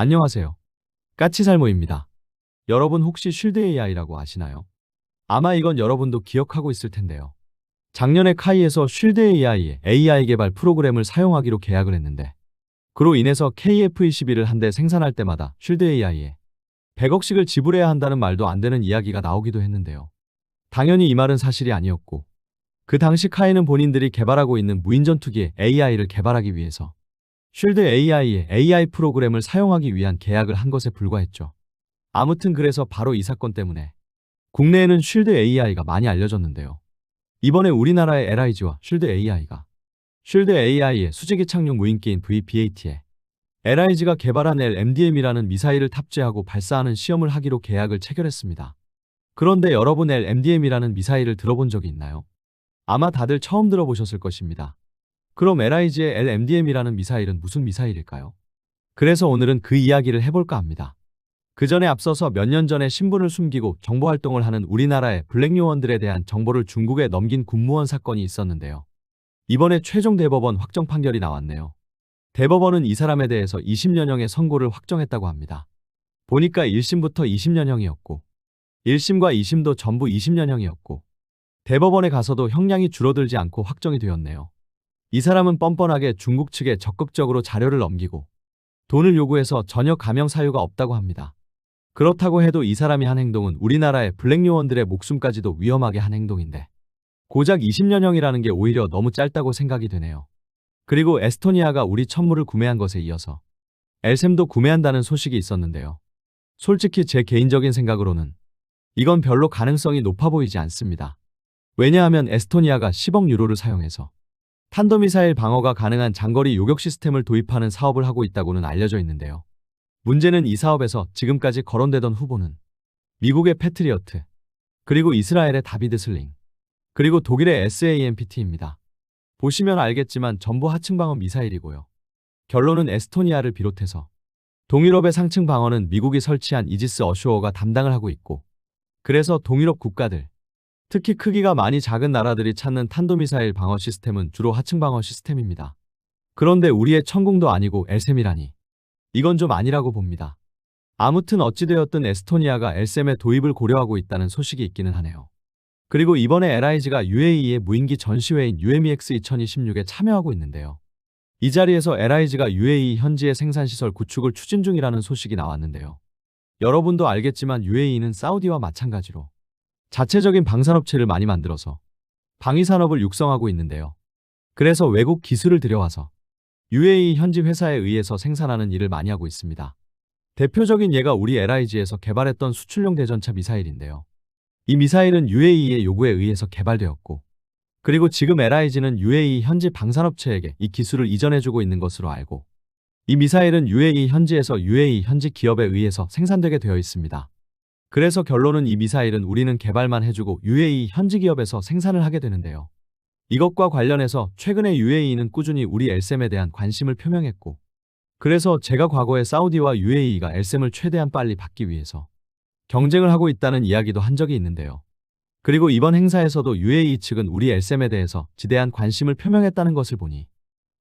안녕하세요. 까치살모입니다. 여러분 혹시 쉴드 AI라고 아시나요? 아마 이건 여러분도 기억하고 있을 텐데요. 작년에 카이에서 쉴드 AI의 AI 개발 프로그램을 사용하기로 계약을 했는데 그로 인해서 KF-21을 한 대 생산할 때마다 쉴드 AI에 100억씩을 지불해야 한다는 말도 안 되는 이야기가 나오기도 했는데요. 당연히 이 말은 사실이 아니었고 그 당시 카이는 본인들이 개발하고 있는 무인 전투기의 AI를 개발하기 위해서 쉴드 AI의 AI 프로그램을 사용하기 위한 계약을 한 것에 불과했죠. 아무튼 그래서 바로 이 사건 때문에 국내에는 쉴드 AI가 많이 알려졌는데요. 이번에 우리나라의 LIG와 쉴드 AI가 쉴드 AI의 수직이 착륙 무인기인 VBAT에 LIG가 개발한 LMDM이라는 미사일을 탑재하고 발사하는 시험을 하기로 계약을 체결했습니다. 그런데 여러분 LMDM이라는 미사일을 들어본 적이 있나요? 아마 다들 처음 들어보셨을 것입니다. 그럼 LIG의 LMDM이라는 미사일은 무슨 미사일일까요? 그래서 오늘은 그 이야기를 해볼까 합니다. 그 전에 앞서서 몇 년 전에 신분을 숨기고 정보활동을 하는 우리나라의 블랙요원들에 대한 정보를 중국에 넘긴 군무원 사건이 있었는데요. 이번에 최종 대법원 확정 판결이 나왔네요. 대법원은 이 사람에 대해서 20년형의 선고를 확정했다고 합니다. 보니까 1심부터 20년형이었고 1심과 2심도 전부 20년형이었고 대법원에 가서도 형량이 줄어들지 않고 확정이 되었네요. 이 사람은 뻔뻔하게 중국 측에 적극적으로 자료를 넘기고 돈을 요구해서 전혀 감형 사유가 없다고 합니다. 그렇다고 해도 이 사람이 한 행동은 우리나라의 블랙요원들의 목숨까지도 위험하게 한 행동인데 고작 20년형이라는 게 오히려 너무 짧다고 생각이 되네요. 그리고 에스토니아가 우리 천무를 구매한 것에 이어서 엘셈도 구매한다는 소식이 있었는데요. 솔직히 제 개인적인 생각으로는 이건 별로 가능성이 높아 보이지 않습니다. 왜냐하면 에스토니아가 10억 유로를 사용해서 탄도미사일 방어가 가능한 장거리 요격 시스템을 도입하는 사업을 하고 있다고는 알려져 있는데요. 문제는 이 사업에서 지금까지 거론되던 후보는 미국의 패트리어트, 그리고 이스라엘의 다비드 슬링, 그리고 독일의 SAMPT입니다. 보시면 알겠지만 전부 하층 방어 미사일이고요. 결론은 에스토니아를 비롯해서 동유럽의 상층 방어는 미국이 설치한 이지스 어쇼어가 담당을 하고 있고 그래서 동유럽 국가들, 특히 크기가 많이 작은 나라들이 찾는 탄도미사일 방어 시스템은 주로 하층 방어 시스템입니다. 그런데 우리의 천궁도 아니고 엘셈이라니. 이건 좀 아니라고 봅니다. 아무튼 어찌되었든 에스토니아가 엘셈의 도입을 고려하고 있다는 소식이 있기는 하네요. 그리고 이번에 LIG가 UAE의 무인기 전시회인 UMEX 2026에 참여하고 있는데요. 이 자리에서 LIG가 UAE 현지의 생산시설 구축을 추진 중이라는 소식이 나왔는데요. 여러분도 알겠지만 UAE는 사우디와 마찬가지로 자체적인 방산업체를 많이 만들어서 방위산업을 육성하고 있는데요. 그래서 외국 기술을 들여와서 UAE 현지 회사에 의해서 생산하는 일을 많이 하고 있습니다. 대표적인 예가 우리 LIG에서 개발했던 수출용 대전차 미사일인데요. 이 미사일은 UAE의 요구에 의해서 개발되었고 그리고 지금 LIG는 UAE 현지 방산업체에게 이 기술을 이전해주고 있는 것으로 알고 이 미사일은 UAE 현지에서 UAE 현지 기업에 의해서 생산되게 되어 있습니다. 그래서 결론은 이 미사일은 우리는 개발만 해주고 UAE 현지 기업에서 생산을 하게 되는데요. 이것과 관련해서 최근에 UAE는 꾸준히 우리 엘셈에 대한 관심을 표명했고 그래서 제가 과거에 사우디와 UAE가 엘셈을 최대한 빨리 받기 위해서 경쟁을 하고 있다는 이야기도 한 적이 있는데요. 그리고 이번 행사에서도 UAE 측은 우리 엘셈에 대해서 지대한 관심을 표명했다는 것을 보니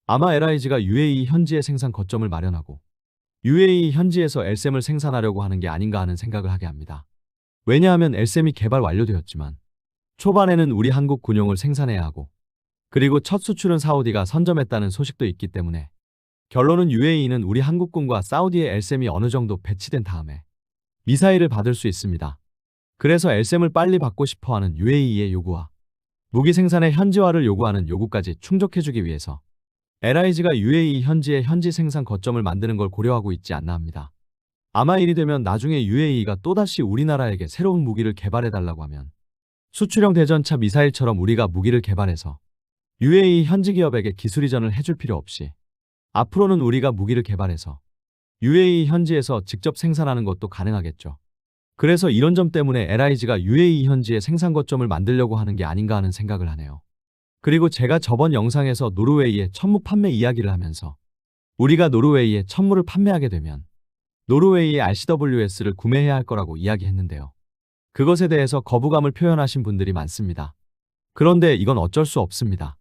아마 LIG가 UAE 현지에 생산 거점을 마련하고 UAE 현지에서 엘셈을 생산하려고 하는 게 아닌가 하는 생각을 하게 합니다. 왜냐하면 엘셈이 개발 완료되었지만 초반에는 우리 한국 군용을 생산해야 하고 그리고 첫 수출은 사우디가 선점했다는 소식도 있기 때문에 결론은 UAE는 우리 한국군과 사우디의 엘셈이 어느 정도 배치된 다음에 미사일을 받을 수 있습니다. 그래서 엘셈을 빨리 받고 싶어하는 UAE의 요구와 무기 생산의 현지화를 요구하는 요구까지 충족해주기 위해서 LIG가 UAE 현지의 현지 생산 거점을 만드는 걸 고려하고 있지 않나 합니다. 아마 일이 되면 나중에 UAE가 또다시 우리나라에게 새로운 무기를 개발해달라고 하면 수출형 대전차 미사일처럼 우리가 무기를 개발해서 UAE 현지 기업에게 기술 이전을 해줄 필요 없이 앞으로는 우리가 무기를 개발해서 UAE 현지에서 직접 생산하는 것도 가능하겠죠. 그래서 이런 점 때문에 LIG가 UAE 현지에 생산 거점을 만들려고 하는 게 아닌가 하는 생각을 하네요. 그리고 제가 저번 영상에서 노르웨이의 천무 판매 이야기를 하면서 우리가 노르웨이에 천무를 판매하게 되면 노르웨이의 RCWS를 구매해야 할 거라고 이야기했는데요. 그것에 대해서 거부감을 표현하신 분들이 많습니다. 그런데 이건 어쩔 수 없습니다.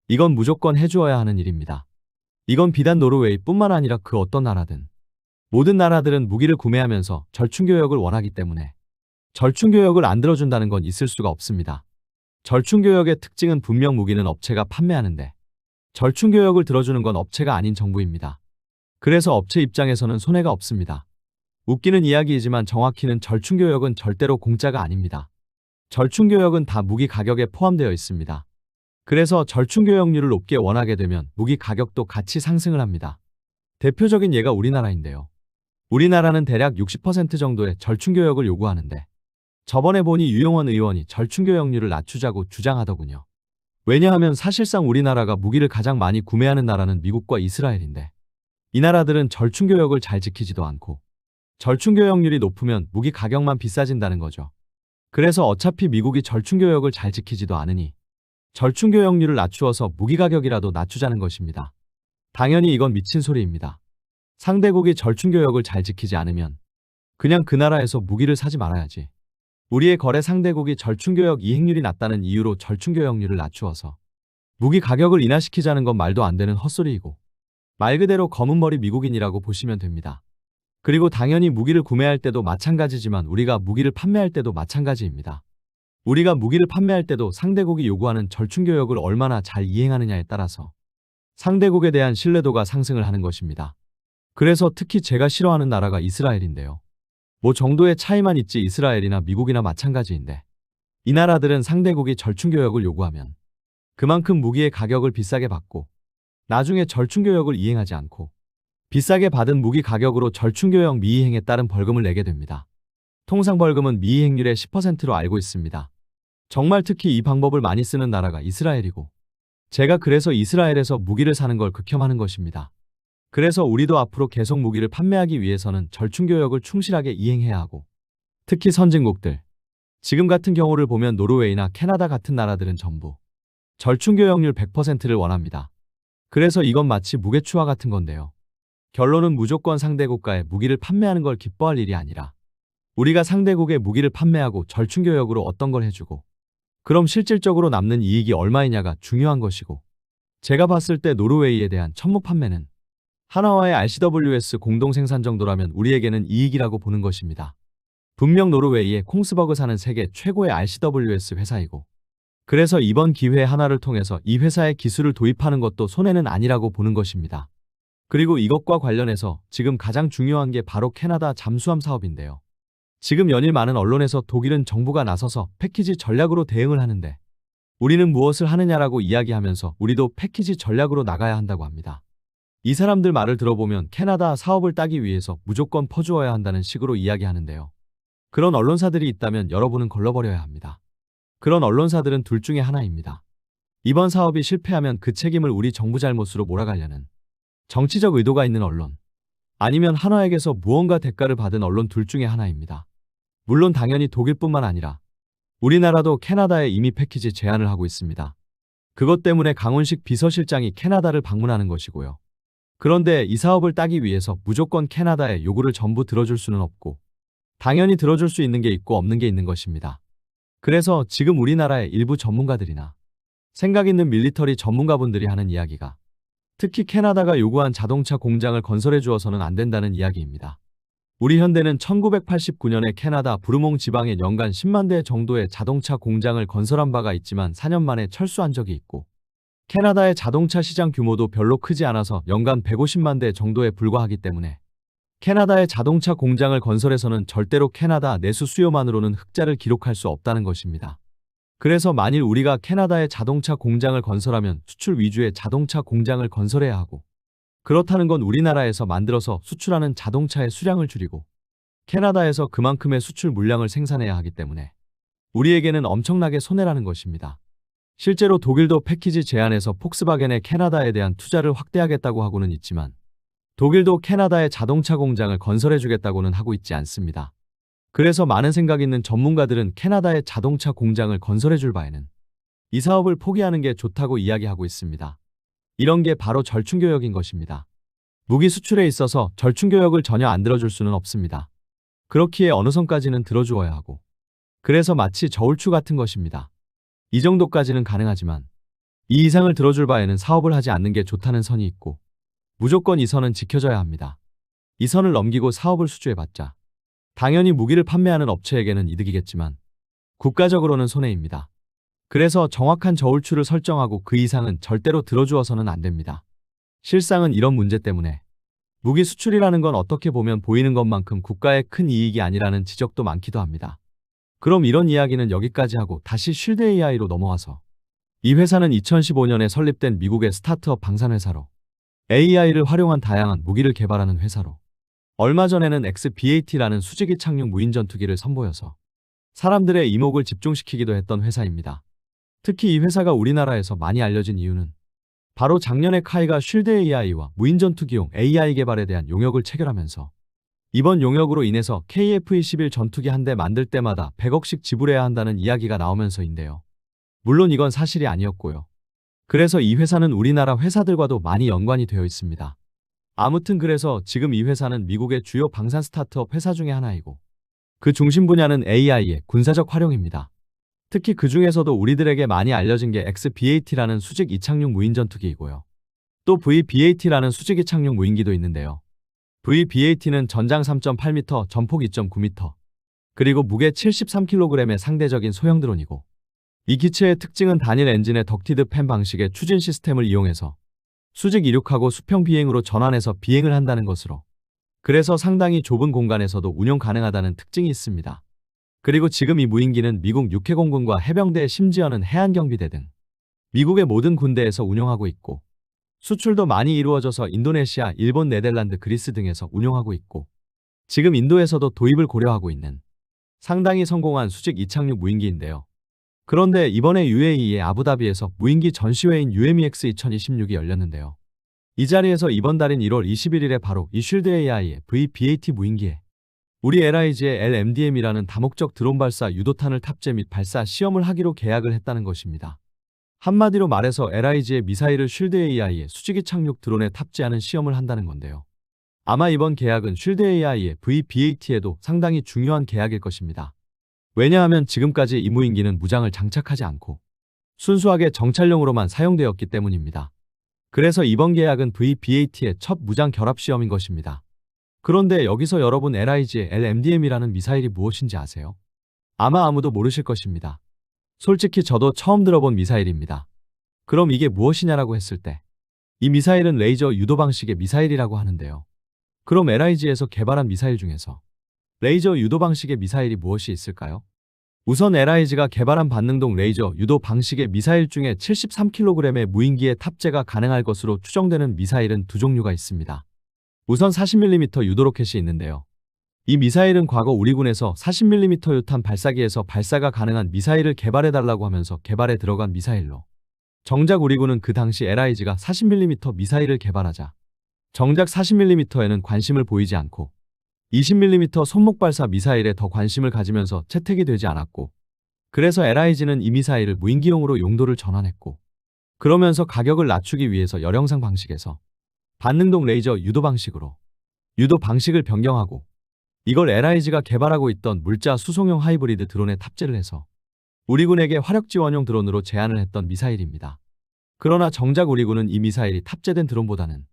이건 무조건 해주어야 하는 일입니다. 이건 비단 노르웨이뿐만 아니라 그 어떤 나라든 모든 나라들은 무기를 구매하면서 절충교역을 원하기 때문에 절충교역을 안 들어준다는 건 있을 수가 없습니다. 절충교역의 특징은 분명 무기는 업체가 판매하는데 절충교역을 들어주는 건 업체가 아닌 정부입니다. 그래서 업체 입장에서는 손해가 없습니다. 웃기는 이야기이지만 정확히는 절충교역은 절대로 공짜가 아닙니다. 절충교역은 다 무기 가격에 포함되어 있습니다. 그래서 절충교역률을 높게 원하게 되면 무기 가격도 같이 상승을 합니다. 대표적인 예가 우리나라인데요. 우리나라는 대략 60% 정도의 절충교역을 요구하는데 저번에 보니 유영원 의원이 절충교역률을 낮추자고 주장하더군요. 왜냐하면 사실상 우리나라가 무기를 가장 많이 구매하는 나라는 미국과 이스라엘인데 이 나라들은 절충교역을 잘 지키지도 않고 절충교역률이 높으면 무기 가격만 비싸진다는 거죠. 그래서 어차피 미국이 절충교역을 잘 지키지도 않으니 절충교역률을 낮추어서 무기 가격이라도 낮추자는 것입니다. 당연히 이건 미친 소리입니다. 상대국이 절충교역을 잘 지키지 않으면 그냥 그 나라에서 무기를 사지 말아야지. 우리의 거래 상대국이 절충교역 이행률이 낮다는 이유로 절충교역률을 낮추어서 무기 가격을 인하시키자는 건 말도 안 되는 헛소리이고 말 그대로 검은머리 미국인이라고 보시면 됩니다. 그리고 당연히 무기를 구매할 때도 마찬가지지만 우리가 무기를 판매할 때도 마찬가지입니다. 우리가 무기를 판매할 때도 상대국이 요구하는 절충교역을 얼마나 잘 이행하느냐에 따라서 상대국에 대한 신뢰도가 상승을 하는 것입니다. 그래서 특히 제가 싫어하는 나라가 이스라엘인데요. 뭐 정도의 차이만 있지 이스라엘이나 미국이나 마찬가지인데 이 나라들은 상대국이 절충교역을 요구하면 그만큼 무기의 가격을 비싸게 받고 나중에 절충교역을 이행하지 않고 비싸게 받은 무기 가격으로 절충교역 미이행에 따른 벌금을 내게 됩니다. 통상 벌금은 미이행률의 10%로 알고 있습니다. 정말 특히 이 방법을 많이 쓰는 나라가 이스라엘이고 제가 그래서 이스라엘에서 무기를 사는 걸 극혐하는 것입니다. 그래서 우리도 앞으로 계속 무기를 판매하기 위해서는 절충교역을 충실하게 이행해야 하고 특히 선진국들, 지금 같은 경우를 보면 노르웨이나 캐나다 같은 나라들은 전부 절충교역률 100%를 원합니다. 그래서 이건 마치 무게추와 같은 건데요. 결론은 무조건 상대국가에 무기를 판매하는 걸 기뻐할 일이 아니라 우리가 상대국에 무기를 판매하고 절충교역으로 어떤 걸 해주고 그럼 실질적으로 남는 이익이 얼마이냐가 중요한 것이고 제가 봤을 때 노르웨이에 대한 천무 판매는 한화와의 RCWS 공동생산 정도라면 우리에게는 이익이라고 보는 것입니다. 분명 노르웨이의 콩스버그사는 세계 최고의 RCWS 회사이고 그래서 이번 기회에 한화를 통해서 이 회사의 기술을 도입하는 것도 손해는 아니라고 보는 것입니다. 그리고 이것과 관련해서 지금 가장 중요한 게 바로 캐나다 잠수함 사업인데요. 지금 연일 많은 언론에서 독일은 정부가 나서서 패키지 전략으로 대응을 하는데 우리는 무엇을 하느냐라고 이야기하면서 우리도 패키지 전략으로 나가야 한다고 합니다. 이 사람들 말을 들어보면 캐나다 사업을 따기 위해서 무조건 퍼주어야 한다는 식으로 이야기하는데요. 그런 언론사들이 있다면 여러분은 걸러버려야 합니다. 그런 언론사들은 둘 중에 하나입니다. 이번 사업이 실패하면 그 책임을 우리 정부 잘못으로 몰아가려는 정치적 의도가 있는 언론, 아니면 한화에게서 무언가 대가를 받은 언론 둘 중에 하나입니다. 물론 당연히 독일뿐만 아니라 우리나라도 캐나다에 이미 패키지 제안을 하고 있습니다. 그것 때문에 강훈식 비서실장이 캐나다를 방문하는 것이고요. 그런데 이 사업을 따기 위해서 무조건 캐나다의 요구를 전부 들어줄 수는 없고 당연히 들어줄 수 있는 게 있고 없는 게 있는 것입니다. 그래서 지금 우리나라의 일부 전문가들이나 생각 있는 밀리터리 전문가분들이 하는 이야기가 특히 캐나다가 요구한 자동차 공장을 건설해 주어서는 안 된다는 이야기입니다. 우리 현대는 1989년에 캐나다 브루몽 지방에 연간 10만 대 정도의 자동차 공장을 건설한 바가 있지만 4년 만에 철수한 적이 있고 캐나다의 자동차 시장 규모도 별로 크지 않아서 연간 150만 대 정도에 불과하기 때문에 캐나다의 자동차 공장을 건설해서는 절대로 캐나다 내수 수요만으로는 흑자를 기록할 수 없다는 것입니다. 그래서 만일 우리가 캐나다의 자동차 공장을 건설하면 수출 위주의 자동차 공장을 건설해야 하고 그렇다는 건 우리나라에서 만들어서 수출하는 자동차의 수량을 줄이고 캐나다에서 그만큼의 수출 물량을 생산해야 하기 때문에 우리에게는 엄청나게 손해라는 것입니다. 실제로 독일도 패키지 제안에서 폭스바겐의 캐나다에 대한 투자를 확대하겠다고 하고는 있지만 독일도 캐나다의 자동차 공장을 건설해주겠다고는 하고 있지 않습니다. 그래서 많은 생각 있는 전문가들은 캐나다의 자동차 공장을 건설해줄 바에는 이 사업을 포기하는 게 좋다고 이야기하고 있습니다. 이런 게 바로 절충교역인 것입니다. 무기 수출에 있어서 절충교역을 전혀 안 들어줄 수는 없습니다. 그렇기에 어느 선까지는 들어주어야 하고 그래서 마치 저울추 같은 것입니다. 이 정도까지는 가능하지만 이 이상을 들어줄 바에는 사업을 하지 않는 게 좋다는 선이 있고 무조건 이 선은 지켜져야 합니다. 이 선을 넘기고 사업을 수주해봤자 당연히 무기를 판매하는 업체에게는 이득이겠지만 국가적으로는 손해입니다. 그래서 정확한 저울추를 설정하고 그 이상은 절대로 들어주어서는 안 됩니다. 실상은 이런 문제 때문에 무기 수출이라는 건 어떻게 보면 보이는 것만큼 국가의 큰 이익이 아니라는 지적도 많기도 합니다. 그럼 이런 이야기는 여기까지 하고 다시 쉴드 AI로 넘어와서 이 회사는 2015년에 설립된 미국의 스타트업 방산회사로 AI를 활용한 다양한 무기를 개발하는 회사로 얼마 전에는 XBAT라는 수직이 착륙 무인 전투기를 선보여서 사람들의 이목을 집중시키기도 했던 회사입니다. 특히 이 회사가 우리나라에서 많이 알려진 이유는 바로 작년에 카이가 쉴드 AI와 무인 전투기용 AI 개발에 대한 용역을 체결하면서 이번 용역으로 인해서 KF-21 전투기 한 대 만들 때마다 100억씩 지불해야 한다는 이야기가 나오면서인데요. 물론 이건 사실이 아니었고요. 그래서 이 회사는 우리나라 회사들과도 많이 연관이 되어 있습니다. 아무튼 그래서 지금 이 회사는 미국의 주요 방산 스타트업 회사 중에 하나이고 그 중심 분야는 AI의 군사적 활용입니다. 특히 그 중에서도 우리들에게 많이 알려진 게 XBAT라는 수직 이착륙 무인 전투기이고요. 또 VBAT라는 수직 이착륙 무인기도 있는데요. VBAT는 전장 3.8m, 전폭 2.9m, 그리고 무게 73kg의 상대적인 소형 드론이고 이 기체의 특징은 단일 엔진의 덕티드 팬 방식의 추진 시스템을 이용해서 수직 이륙하고 수평 비행으로 전환해서 비행을 한다는 것으로 그래서 상당히 좁은 공간에서도 운용 가능하다는 특징이 있습니다. 그리고 지금 이 무인기는 미국 육해공군과 해병대 심지어는 해안경비대 등 미국의 모든 군대에서 운용하고 있고 수출도 많이 이루어져서 인도네시아, 일본, 네덜란드, 그리스 등에서 운용하고 있고 지금 인도에서도 도입을 고려하고 있는 상당히 성공한 수직 이착륙 무인기인데요. 그런데 이번에 UAE의 아부다비에서 무인기 전시회인 UMEX 2026이 열렸는데요. 이 자리에서 이번 달인 1월 21일에 바로 이 쉴드 AI의 VBAT 무인기에 우리 LIG의 LMDM이라는 다목적 드론 발사 유도탄을 탑재 및 발사 시험을 하기로 계약을 했다는 것입니다. 한마디로 말해서 LIG의 미사일을 쉴드 AI의 수직이 착륙 드론에 탑재하는 시험을 한다는 건데요. 아마 이번 계약은 쉴드 AI의 VBAT에도 상당히 중요한 계약일 것입니다. 왜냐하면 지금까지 이 무인기는 무장을 장착하지 않고 순수하게 정찰용으로만 사용되었기 때문입니다. 그래서 이번 계약은 VBAT의 첫 무장 결합 시험인 것입니다. 그런데 여기서 여러분 LIG의 LMDM이라는 미사일이 무엇인지 아세요? 아마 아무도 모르실 것입니다. 솔직히 저도 처음 들어본 미사일입니다. 그럼 이게 무엇이냐라고 했을 때 이 미사일은 레이저 유도 방식의 미사일이라고 하는데요. 그럼 LIG에서 개발한 미사일 중에서 레이저 유도 방식의 미사일이 무엇이 있을까요? 우선 LIG가 개발한 반능동 레이저 유도 방식의 미사일 중에 73kg의 무인기에 탑재가 가능할 것으로 추정되는 미사일은 두 종류가 있습니다. 우선 40mm 유도 로켓이 있는데요. 이 미사일은 과거 우리 군에서 40mm 유탄 발사기에서 발사가 가능한 미사일을 개발해달라고 하면서 개발에 들어간 미사일로 정작 우리 군은 그 당시 LIG가 40mm 미사일을 개발하자 정작 40mm에는 관심을 보이지 않고 20mm 손목 발사 미사일에 더 관심을 가지면서 채택이 되지 않았고 그래서 LIG는 이 미사일을 무인기용으로 용도를 전환했고 그러면서 가격을 낮추기 위해서 열영상 방식에서 반능동 레이저 유도 방식으로 유도 방식을 변경하고 이걸 LIG가 개발하고 있던 물자 수송용 하이브리드 드론에 탑재를 해서 우리 군에게 화력 지원용 드론으로 제안을 했던 미사일입니다. 그러나 정작 우리 군은 이 미사일이 탑재된 드론보다는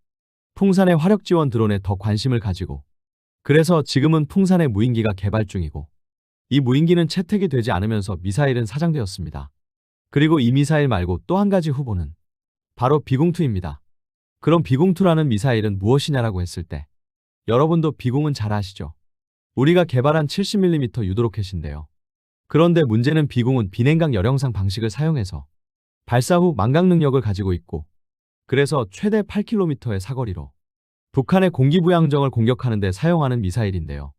풍산의 화력 지원 드론에 더 관심을 가지고 그래서 지금은 풍산의 무인기가 개발 중이고 이 무인기는 채택이 되지 않으면서 미사일은 사장되었습니다. 그리고 이 미사일 말고 또 한 가지 후보는 바로 비공투입니다. 그럼 비공투라는 미사일은 무엇이냐라고 했을 때 여러분도 비공은 잘 아시죠? 우리가 개발한 70mm 유도 로켓인데요. 그런데 문제는 비공은 비냉각 열영상 방식을 사용해서 발사 후 망각 능력을 가지고 있고 그래서 최대 8km의 사거리로 북한의 공기부양정을 공격하는 데 사용하는 미사일인데요.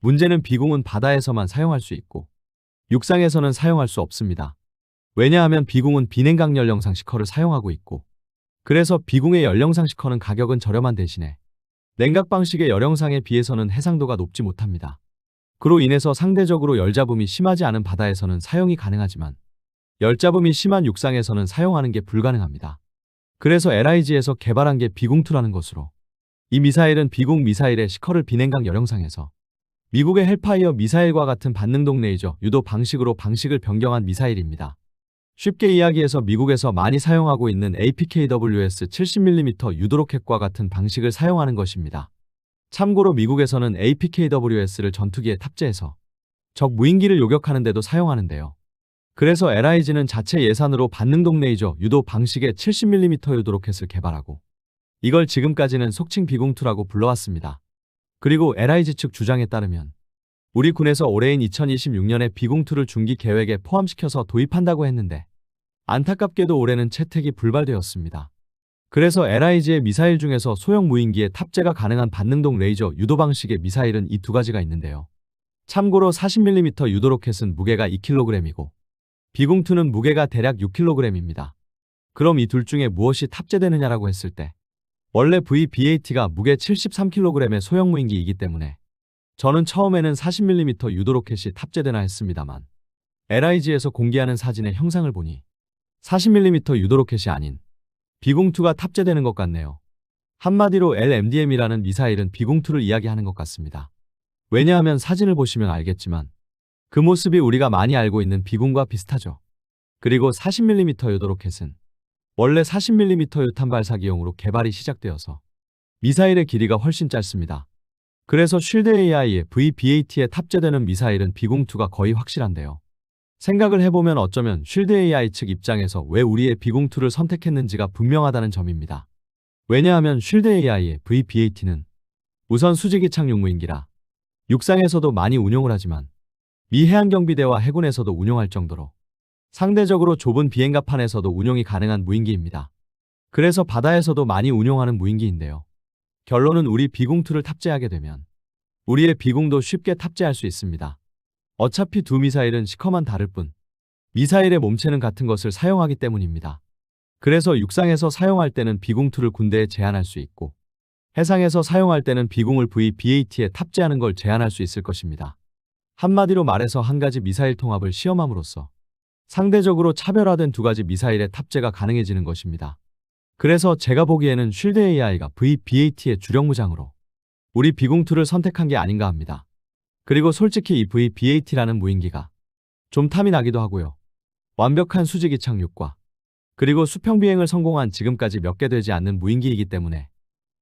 문제는 비공은 바다에서만 사용할 수 있고 육상에서는 사용할 수 없습니다. 왜냐하면 비공은 비냉각 열영상 시커를 사용하고 있고 그래서 비공의 열영상 시커는 가격은 저렴한 대신에 냉각 방식의 열영상에 비해서는 해상도가 높지 못합니다. 그로 인해서 상대적으로 열잡음이 심하지 않은 바다에서는 사용이 가능하지만 열잡음이 심한 육상에서는 사용하는 게 불가능합니다. 그래서 LIG에서 개발한 게 비공투라는 것으로 이 미사일은 비공 미사일의 시커를 비냉각 열영상에서 미국의 헬파이어 미사일과 같은 반능동 레이저 유도 방식으로 방식을 변경한 미사일입니다. 쉽게 이야기해서 미국에서 많이 사용하고 있는 APKWS 70mm 유도 로켓과 같은 방식을 사용하는 것입니다. 참고로 미국에서는 APKWS를 전투기에 탑재해서 적 무인기를 요격하는 데도 사용하는데요. 그래서 LIG는 자체 예산으로 반능동 레이저 유도 방식의 70mm 유도 로켓을 개발하고 이걸 지금까지는 속칭 비공투라고 불러왔습니다. 그리고 LIG 측 주장에 따르면 우리 군에서 올해인 2026년에 비공투를 중기 계획에 포함시켜서 도입한다고 했는데 안타깝게도 올해는 채택이 불발되었습니다. 그래서 LIG의 미사일 중에서 소형 무인기에 탑재가 가능한 반능동 레이저 유도 방식의 미사일은 이 두 가지가 있는데요. 참고로 40mm 유도 로켓은 무게가 2kg이고 비공투는 무게가 대략 6kg입니다. 그럼 이 둘 중에 무엇이 탑재되느냐라고 했을 때 원래 VBAT가 무게 73kg의 소형 무인기이기 때문에 저는 처음에는 40mm 유도 로켓이 탑재되나 했습니다만 LIG에서 공개하는 사진의 형상을 보니 40mm 유도 로켓이 아닌 비공투가 탑재되는 것 같네요. 한마디로 LMDM이라는 미사일은 비공투를 이야기하는 것 같습니다. 왜냐하면 사진을 보시면 알겠지만 그 모습이 우리가 많이 알고 있는 비공과 비슷하죠. 그리고 40mm 유도 로켓은 원래 40mm 유탄 발사기용으로 개발이 시작되어서 미사일의 길이가 훨씬 짧습니다. 그래서 쉴드 AI의 VBAT에 탑재되는 미사일은 비공투가 거의 확실한데요. 생각을 해보면 어쩌면 쉴드 AI 측 입장에서 왜 우리의 비공투를 선택했는지가 분명하다는 점입니다. 왜냐하면 쉴드 AI의 VBAT는 우선 수직이 착륙 무인기라 육상에서도 많이 운용을 하지만 미 해안경비대와 해군에서도 운용할 정도로 상대적으로 좁은 비행갑판에서도 운용이 가능한 무인기입니다. 그래서 바다에서도 많이 운용하는 무인기인데요. 결론은 우리 비공투를 탑재하게 되면 우리의 비공도 쉽게 탑재할 수 있습니다. 어차피 두 미사일은 시커만 다를 뿐 미사일의 몸체는 같은 것을 사용하기 때문입니다. 그래서 육상에서 사용할 때는 비공투를 군대에 제한할 수 있고 해상에서 사용할 때는 비공을 VBAT에 탑재하는 걸 제한할 수 있을 것입니다. 한마디로 말해서 한 가지 미사일 통합을 시험함으로써 상대적으로 차별화된 두 가지 미사일의 탑재가 가능해지는 것입니다. 그래서 제가 보기에는 쉴드 AI가 VBAT의 주력 무장으로 우리 비공투를 선택한 게 아닌가 합니다. 그리고 솔직히 이 VBAT라는 무인기가 좀 탐이 나기도 하고요. 완벽한 수직이 착륙과 그리고 수평 비행을 성공한 지금까지 몇 개 되지 않는 무인기이기 때문에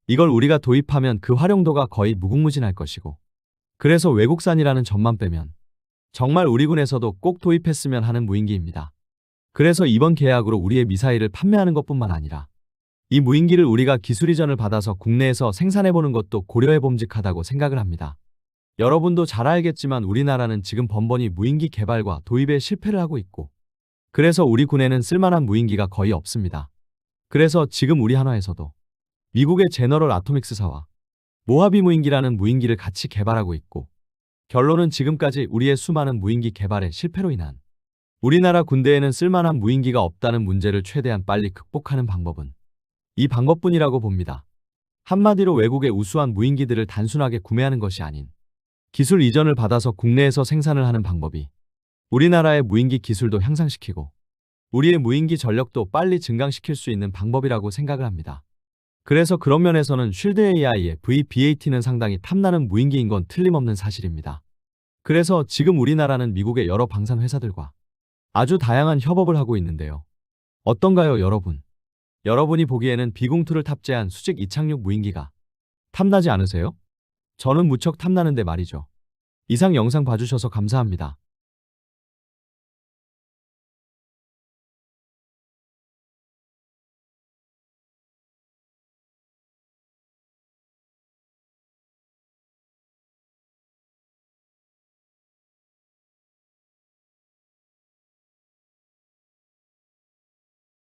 이걸 우리가 도입하면 그 활용도가 거의 무궁무진할 것이고 그래서 외국산이라는 점만 빼면 정말 우리 군에서도 꼭 도입했으면 하는 무인기입니다. 그래서 이번 계약으로 우리의 미사일을 판매하는 것뿐만 아니라 이 무인기를 우리가 기술 이전을 받아서 국내에서 생산해보는 것도 고려해봄직하다고 생각을 합니다. 여러분도 잘 알겠지만 우리나라는 지금 번번이 무인기 개발과 도입에 실패를 하고 있고 그래서 우리 군에는 쓸만한 무인기가 거의 없습니다. 그래서 지금 우리 한화에서도 미국의 제너럴 아토믹스사와 모하비 무인기라는 무인기를 같이 개발하고 있고 결론은 지금까지 우리의 수많은 무인기 개발의 실패로 인한 우리나라 군대에는 쓸만한 무인기가 없다는 문제를 최대한 빨리 극복하는 방법은 이 방법뿐이라고 봅니다. 한마디로 외국의 우수한 무인기들을 단순하게 구매하는 것이 아닌 기술 이전을 받아서 국내에서 생산을 하는 방법이 우리나라의 무인기 기술도 향상시키고 우리의 무인기 전력도 빨리 증강시킬 수 있는 방법이라고 생각을 합니다. 그래서 그런 면에서는 쉴드 AI의 VBAT는 상당히 탐나는 무인기인 건 틀림없는 사실입니다. 그래서 지금 우리나라는 미국의 여러 방산 회사들과 아주 다양한 협업을 하고 있는데요. 어떤가요, 여러분? 여러분이 보기에는 비공투를 탑재한 수직 이착륙 무인기가 탐나지 않으세요? 저는 무척 탐나는데 말이죠. 이상 영상 봐주셔서 감사합니다.